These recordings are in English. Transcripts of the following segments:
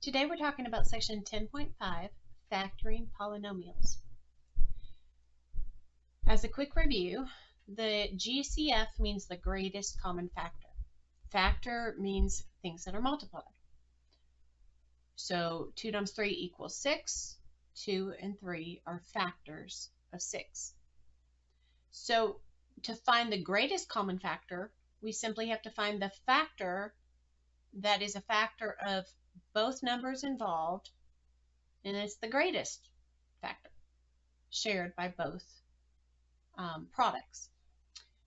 Today we're talking about section 10.5, factoring polynomials. As a quick review, the GCF means the greatest common factor. Factor means things that are multiplied. So 2 times 3 equals 6. 2 and 3 are factors of 6. So to find the greatest common factor, we simply have to find the factor that is a factor of both numbers involved, and it's the greatest factor shared by both products.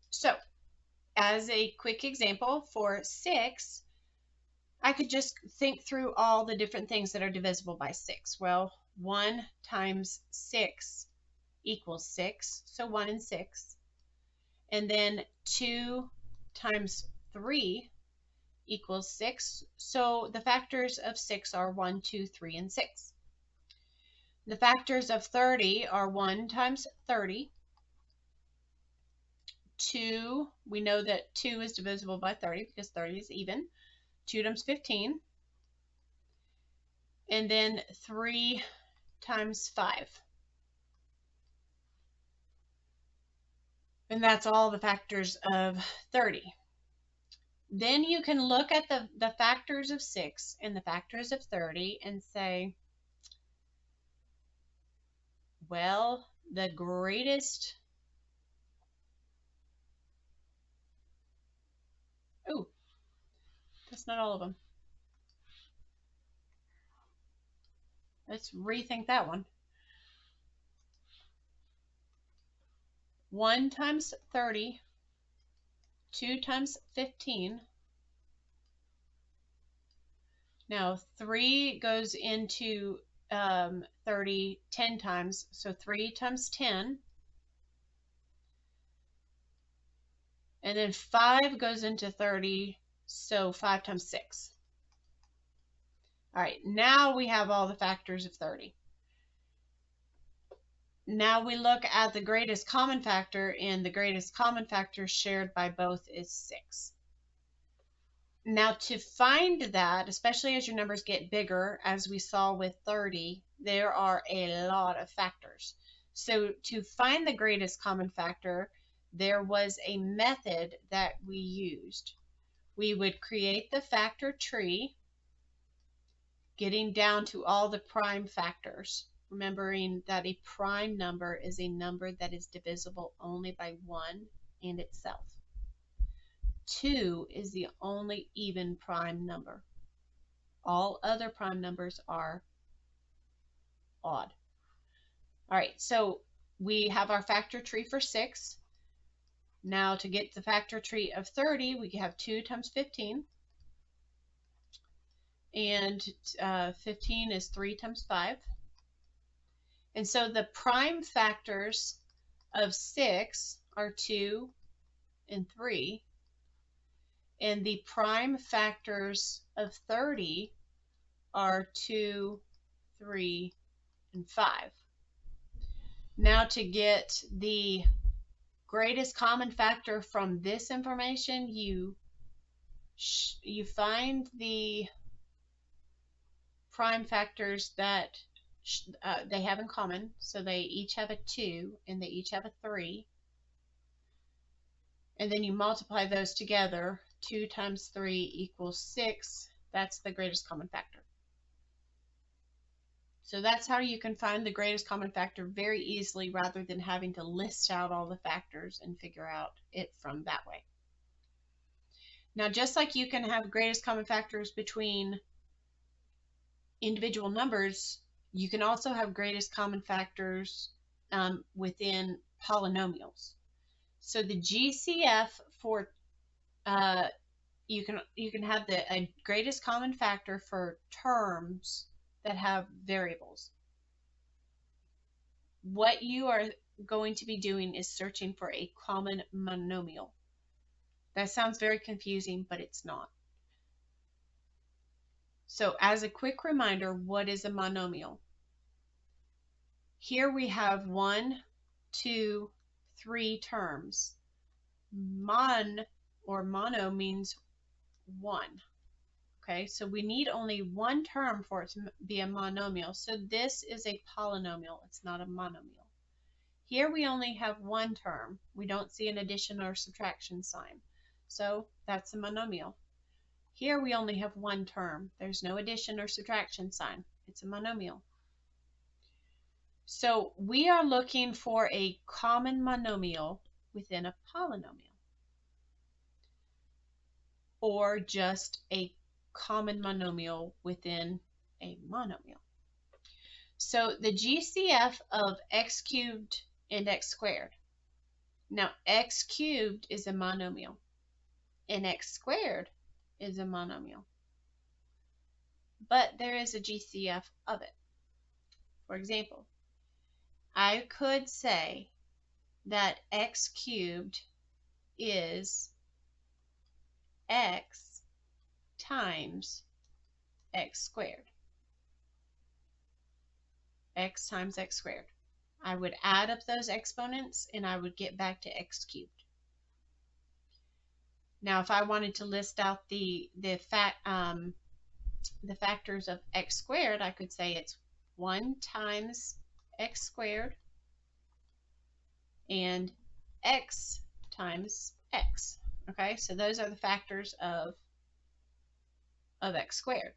So as a quick example, for 6, I could just think through all the different things that are divisible by 6. Well, 1 times 6 equals 6, so 1 and 6. And then 2 times 3 equals 6. So the factors of 6 are 1, 2, 3, and 6. The factors of 30 are 1 times 30. 2, we know that 2 is divisible by 30 because 30 is even. 2 times 15. And then 3 times 5. And that's all the factors of 30. Then you can look at the factors of 6 and the factors of 30 and say, well, the greatest, oh, that's not all of them. Let's rethink that one. 1 times 30, 2 times 15. Now 3 goes into 30 10 times, so 3 times 10. And then 5 goes into 30, so 5 times 6. All right, now we have all the factors of 30. Now we look at the greatest common factor, and the greatest common factor shared by both is 6. Now to find that, especially as your numbers get bigger, as we saw with 30, there are a lot of factors. So to find the greatest common factor, there was a method that we used. We would create the factor tree, getting down to all the prime factors, remembering that a prime number is a number that is divisible only by 1 and itself. 2 is the only even prime number. All other prime numbers are odd. All right, so we have our factor tree for 6. Now to get the factor tree of 30, we have 2 times 15. And 15 is 3 times 5. And so the prime factors of 6 are 2 and 3. And the prime factors of 30 are 2, 3, and 5. Now to get the greatest common factor from this information, you find the prime factors that they have in common. So they each have a 2 and they each have a 3. And then you multiply those together. 2 times 3 equals 6. That's the greatest common factor. So that's how you can find the greatest common factor very easily, rather than having to list out all the factors and figure out it from that way. Now, just like you can have greatest common factors between individual numbers, you can also have greatest common factors within polynomials. So the GCF for you can have a greatest common factor for terms that have variables. What you are going to be doing is searching for a common monomial. That sounds very confusing, but it's not. So as a quick reminder, what is a monomial? Here we have 1, 2, 3 terms. Mon or mono means 1. Okay, so we need only one term for it to be a monomial. So this is a polynomial. It's not a monomial. Here we only have one term. We don't see an addition or subtraction sign. So that's a monomial. Here we only have one term. There's no addition or subtraction sign. It's a monomial. So we are looking for a common monomial within a polynomial, or just a common monomial within a monomial. So the GCF of x cubed and x squared. Now x cubed is a monomial and x squared is a monomial, but there is a GCF of it. For example, I could say that x cubed is x times x squared. X times x squared. I would add up those exponents and I would get back to x cubed. Now, if I wanted to list out the factors of x squared, I could say it's 1 times x squared and x times x. Okay, so those are the factors of x squared.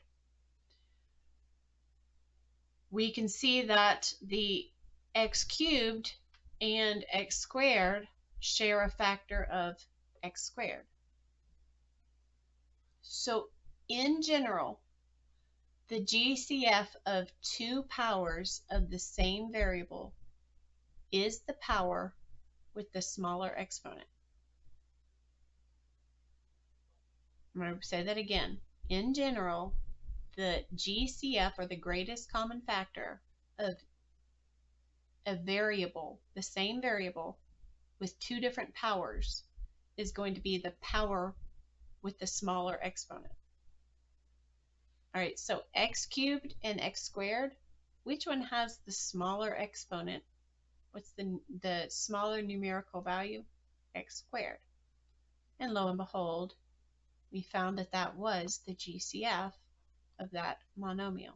We can see that the x cubed and x squared share a factor of x squared. So in general, the GCF of two powers of the same variable is the power with the smaller exponent. I'm going to say that again. In general, the GCF, or the greatest common factor, of a variable, the same variable with two different powers, is going to be the power with the smaller exponent. All right, so x cubed and x squared, which one has the smaller exponent? What's the smaller numerical value? X squared. And lo and behold, we found that that was the GCF of that monomial.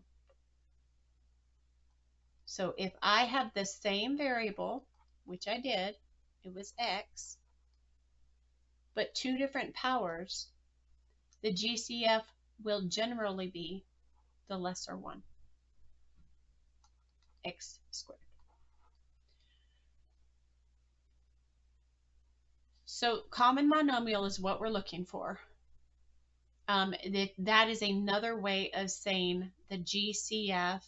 So if I have the same variable, which I did, it was x, but two different powers, the GCF will generally be the lesser one, x squared. So common monomial is what we're looking for. That is another way of saying the GCF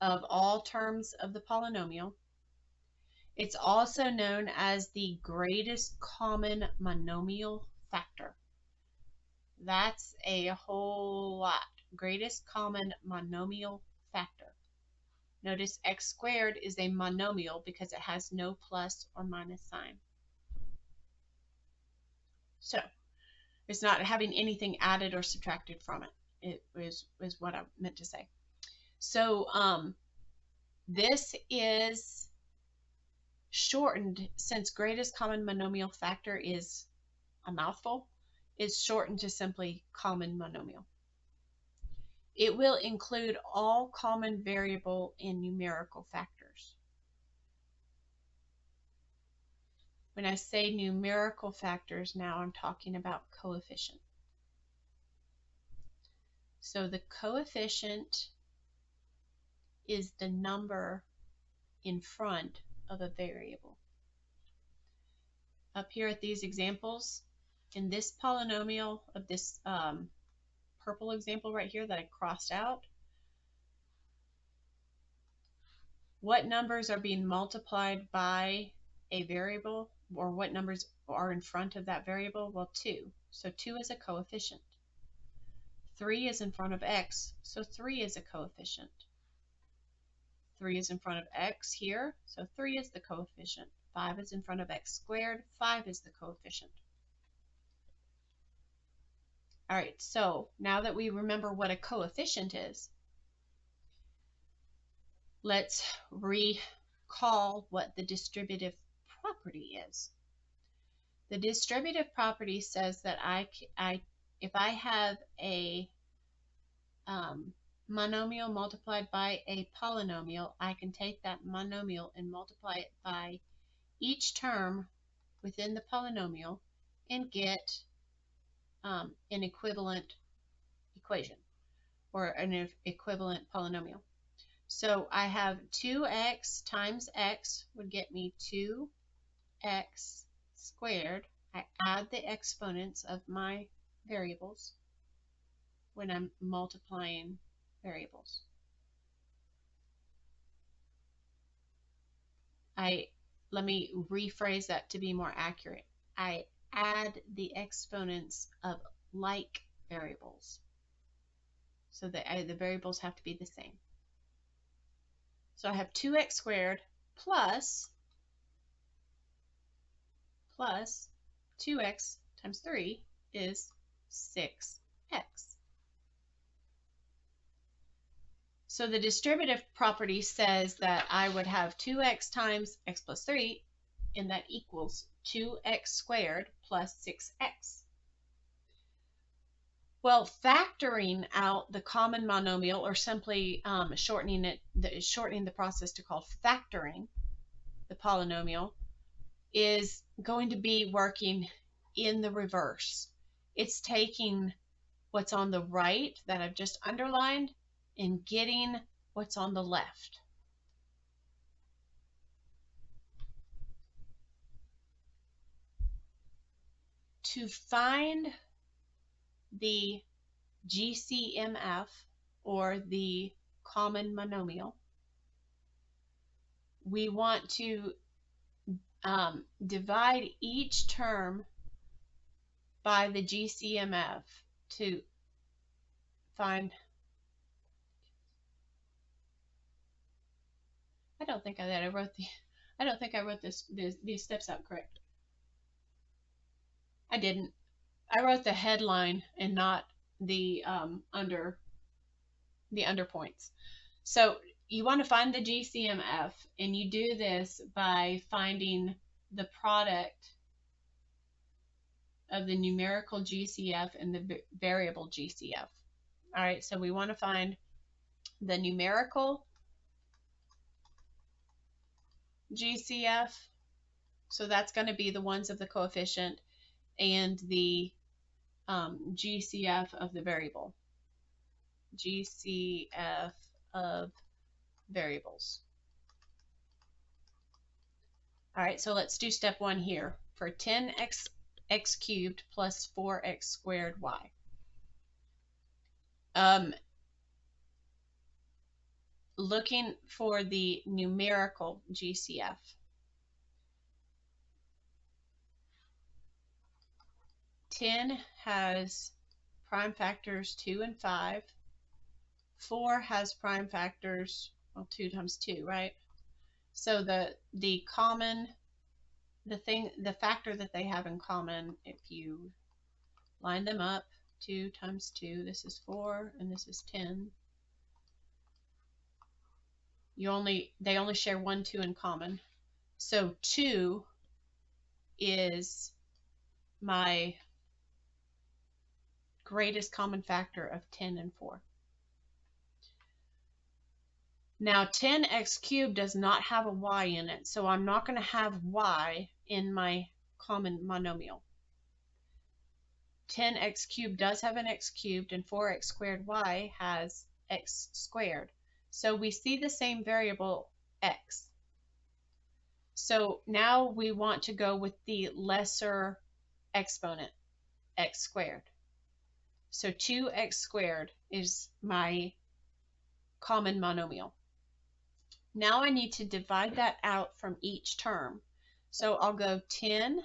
of all terms of the polynomial. It's also known as the greatest common monomial factor. That's a whole lot. Greatest common monomial factor. Notice x squared is a monomial because it has no plus or minus sign. So it's not having anything added or subtracted from it. It is what I meant to say. So this is shortened, since greatest common monomial factor is a mouthful, is shortened to simply common monomial. It will include all common variable and numerical factors. When I say numerical factors now, I'm talking about coefficient. So the coefficient is the number in front of a variable. Up here at these examples, in this polynomial of this purple example right here that I crossed out, what numbers are being multiplied by a variable, or what numbers are in front of that variable? Well, 2. So 2 is a coefficient. 3 is in front of x, so 3 is a coefficient. 3 is in front of x here, so 3 is the coefficient. 5 is in front of x squared, 5 is the coefficient. All right, so now that we remember what a coefficient is, let's recall what the distributive property is. The distributive property says that if I have a monomial multiplied by a polynomial, I can take that monomial and multiply it by each term within the polynomial and get an equivalent equation or an equivalent polynomial. So I have 2x times x would get me 2x squared. I add the exponents of my variables when I'm multiplying variables. Let me rephrase that to be more accurate. I add the exponents of like variables. So the variables have to be the same. So I have 2x squared plus 2x times 3 is 6x. So the distributive property says that I would have 2x times x plus 3, and that equals 2x squared plus 6x. Well, factoring out the common monomial, or simply shortening the process to call factoring the polynomial, is going to be working in the reverse. It's taking what's on the right that I've just underlined and getting what's on the left. To find the GCMF, or the common monomial, we want to divide each term by the GCMF to find. I don't think I wrote these steps out correct. I didn't. I wrote the headline and not the under points. So you want to find the GCMF, and you do this by finding the product of the numerical GCF and the variable GCF. All right, so we want to find the numerical GCF, so that's going to be the ones of the coefficient, and the GCF of the variable. GCF of variables. All right, so let's do step 1 here. For 10x cubed plus 4x squared y. Looking for the numerical GCF. Ten has prime factors 2 and 5. 4 has prime factors, well, 2 times 2, right? So the factor that they have in common, if you line them up, 2 times 2, this is 4 and this is 10. They only share 1, 2 in common. So 2 is my greatest common factor of 10 and 4. Now 10x cubed does not have a y in it, so I'm not going to have y in my common monomial. 10x cubed does have an x cubed, and 4x squared y has x squared. So we see the same variable x. So now we want to go with the lesser exponent, x squared. So 2x squared is my common monomial. Now I need to divide that out from each term. So I'll go 10x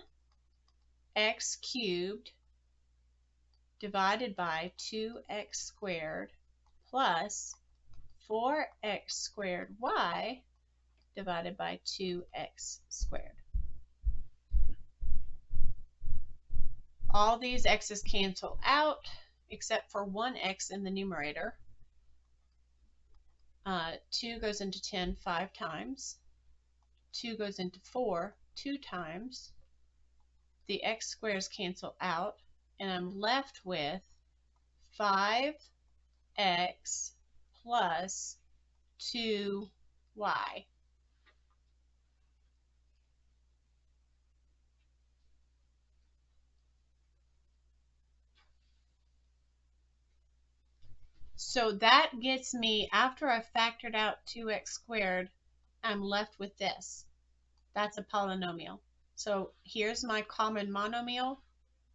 cubed divided by 2x squared plus 4x squared y divided by 2x squared. All these x's cancel out except for one x in the numerator. 2 goes into 10 5 times. 2 goes into 4 2 times. The x squares cancel out, and I'm left with 5x 5x plus 2y. So that gets me, after I've factored out 2x squared, I'm left with this. That's a polynomial. So here's my common monomial,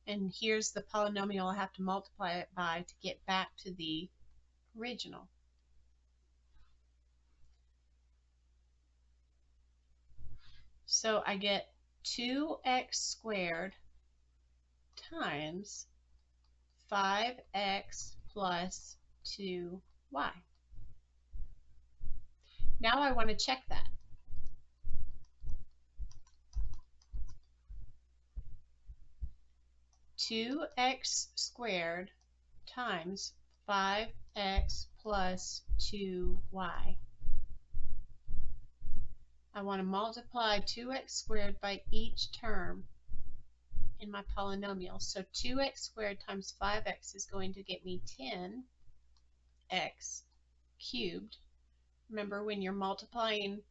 and here's the polynomial I have to multiply it by to get back to the original. So I get 2x squared times 5x plus 2y. Now I want to check that. Two x squared times 5x plus 2y. I want to multiply 2x squared by each term in my polynomial. So 2x squared times 5x is going to get me 10x cubed. Remember, when you're multiplying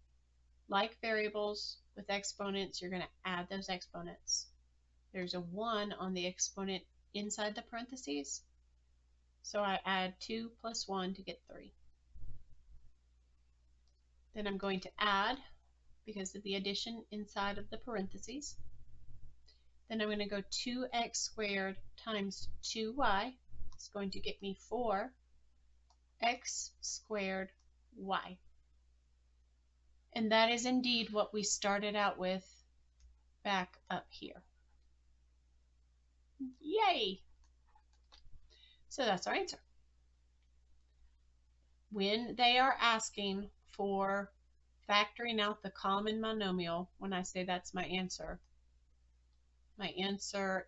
like variables with exponents, you're going to add those exponents. There's a 1 on the exponent inside the parentheses, so I add 2 plus 1 to get 3. Then I'm going to add, because of the addition inside of the parentheses. Then I'm going to go 2x squared times 2y. It's going to get me 4x squared y. And that is indeed what we started out with back up here. Yay! So that's our answer. When they are asking for factoring out the common monomial, when I say that's my answer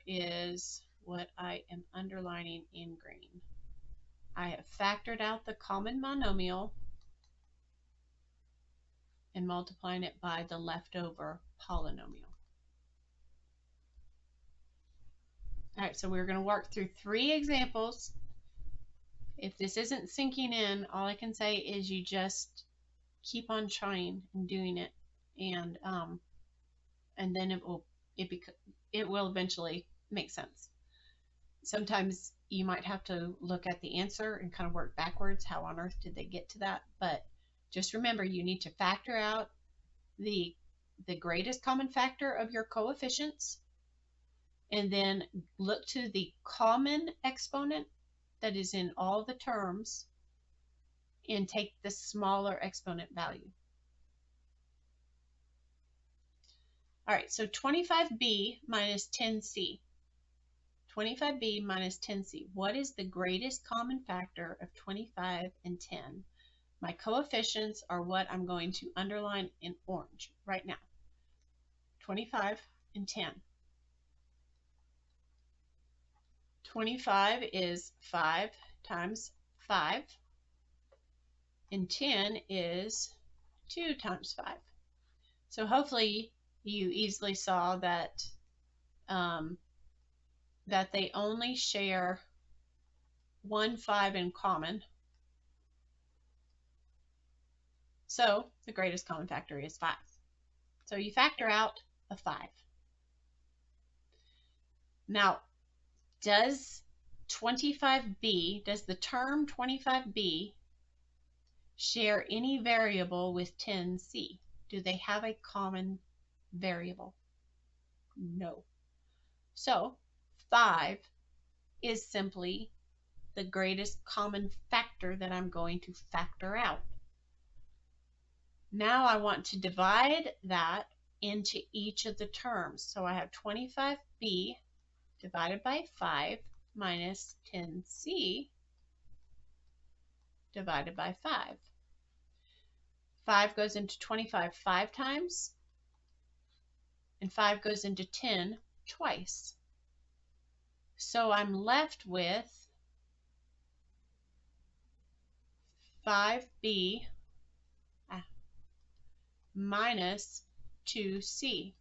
is what I am underlining in green. I have factored out the common monomial and multiplying it by the leftover polynomial. All right, so we're going to work through 3 examples. If this isn't sinking in, all I can say is you just keep on trying and doing it, and then it will eventually make sense. Sometimes you might have to look at the answer and kind of work backwards. How on earth did they get to that? But just remember, you need to factor out the greatest common factor of your coefficients, and then look to the common exponent that is in all the terms and take the smaller exponent value. All right, so 25b minus 10c. 25b minus 10c. What is the greatest common factor of 25 and 10? My coefficients are what I'm going to underline in orange right now. 25 and 10. 25 is 5 times 5, and 10 is 2 times 5. So hopefully you easily saw that that they only share 1 5 in common. So the greatest common factor is 5. So you factor out a 5. Now, does the term 25b share any variable with 10c? Do they have a common variable? No. So 5 is simply the greatest common factor that I'm going to factor out. Now I want to divide that into each of the terms. So I have 25b divided by 5 minus 10c divided by 5. 5 goes into 25 5 times, and 5 goes into 10 twice. So I'm left with 5b minus 2c.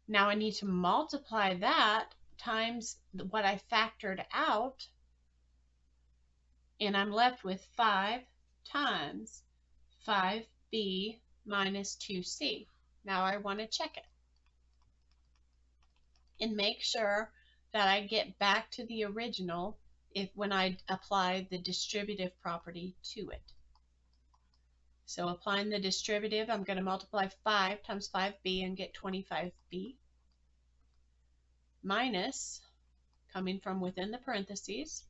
Now I need to multiply that times what I factored out And I'm left with 5 times 5b minus 2c. Now I want to check it and make sure that I get back to the original when I apply the distributive property to it. So applying the distributive, I'm going to multiply 5 times 5b and get 25b minus, coming from within the parentheses,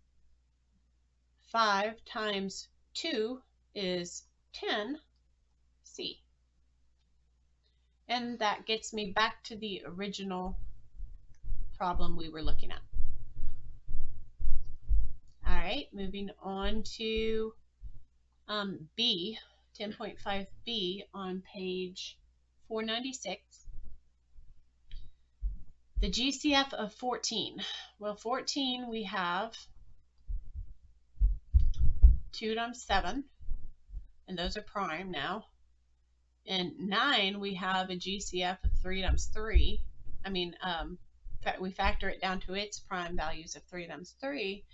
5 times 2 is 10c. And that gets me back to the original problem we were looking at. All right, moving on to B, 10.5b on page 496. The GCF of 14. Well, 14 we have 2 times 7, and those are prime now. And 9 we have a GCF of 3 times 3. We factor it down to its prime values of 3 times 3,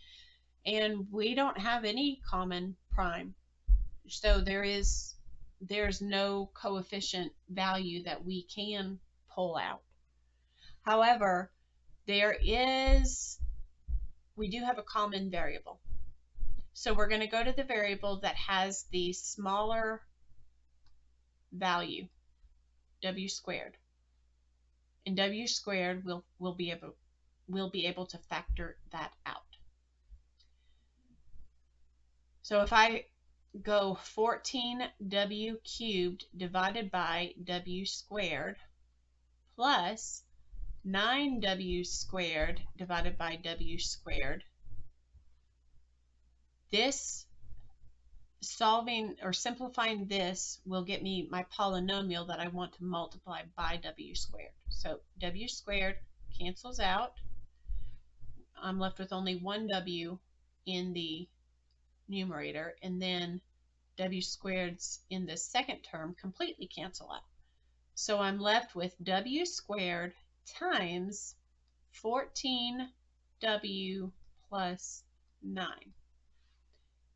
and we don't have any common prime. So there's no coefficient value that we can pull out. However, we do have a common variable. So we're going to go to the variable that has the smaller value, w squared. And w squared we'll be able to factor that out. So if I go 14w cubed divided by w squared plus 9w squared divided by w squared, this solving or simplifying this will get me my polynomial that I want to multiply by w squared. So w squared cancels out. I'm left with only one w in the numerator, and then w squareds in the second term completely cancel out. So I'm left with w squared times 14w plus 9.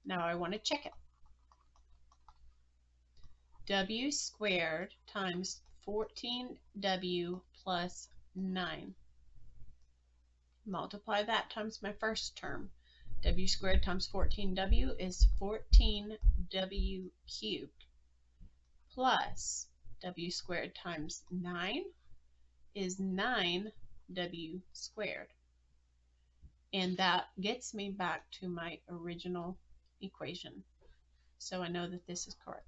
Now I want to check it. W squared times 14w plus 9. Multiply that times my first term. W squared times 14w is 14w cubed plus w squared times 9 is 9w squared. And that gets me back to my original equation. So I know that this is correct.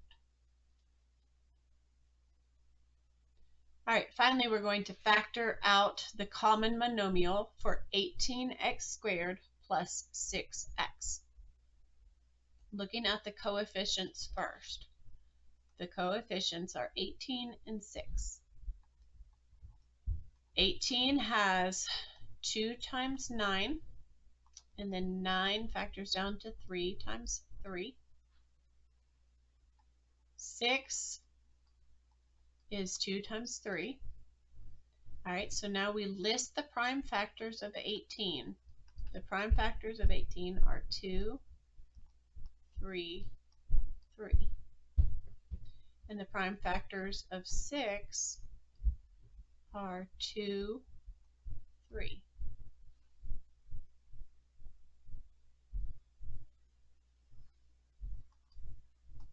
All right, finally we're going to factor out the common monomial for 18x squared plus 6x. Looking at the coefficients first. The coefficients are 18 and 6. 18 has 2 times 9, and then 9 factors down to 3 times 3. 6 is 2 times 3. All right, so now we list the prime factors of 18. The prime factors of 18 are 2, 3, 3. And the prime factors of 6 are 2, 3.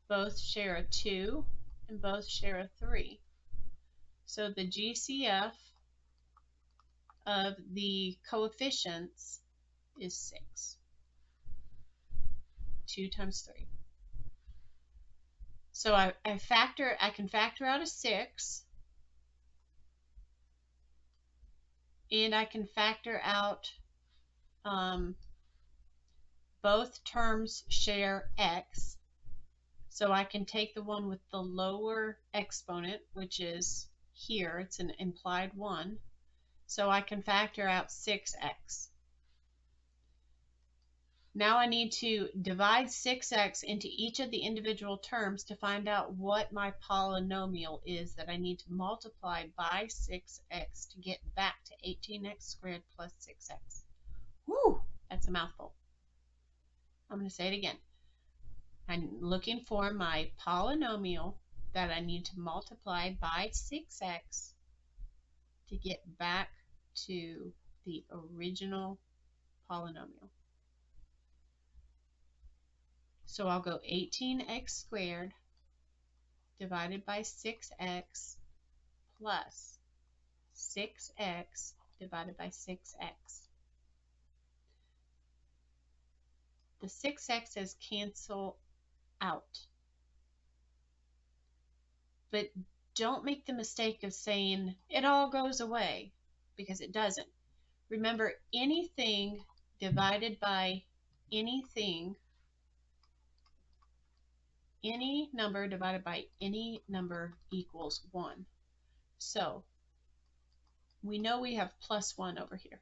Both share a 2 and both share a 3. So the GCF of the coefficients is 6. 2 times 3. So I can factor out a 6, and I can factor out both terms share x. So I can take the one with the lower exponent, which is here, it's an implied 1. So I can factor out 6x. Now I need to divide 6x into each of the individual terms to find out what my polynomial is that I need to multiply by 6x to get back to 18x squared plus 6x. Woo! That's a mouthful. going to say it again. I'm looking for my polynomial that I need to multiply by 6x to get back to the original polynomial. So I'll go 18x squared divided by 6x plus 6x divided by 6x. The 6x's cancel out. But don't make the mistake of saying it all goes away, because it doesn't. Remember, anything divided by anything, any number divided by any number equals 1. So we know we have plus 1 over here.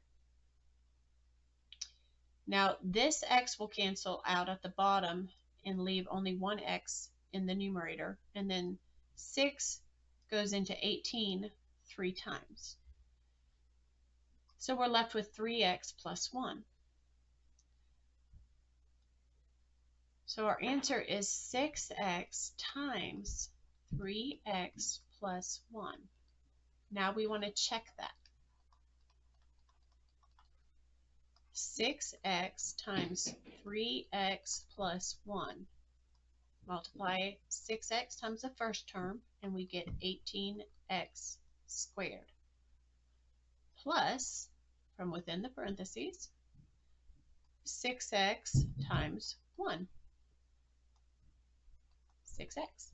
Now this x will cancel out at the bottom and leave only one x in the numerator, and then 6 goes into 18 3 times. So we're left with 3x plus 1. So our answer is 6x times 3x plus 1. Now we want to check that. 6x times 3x plus 1. Multiply 6x times the first term, and we get 18x squared. Plus, from within the parentheses, 6x times 1. 6x.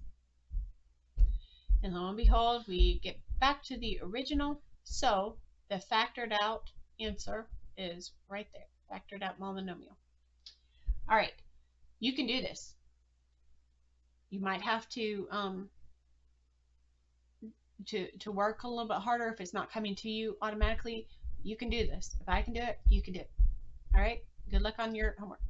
And lo and behold, we get back to the original. So the factored out answer is right there. Factored out polynomial. All right, you can do this. You might have to work a little bit harder if it's not coming to you automatically. You can do this. If I can do it, you can do it. All right, good luck on your homework.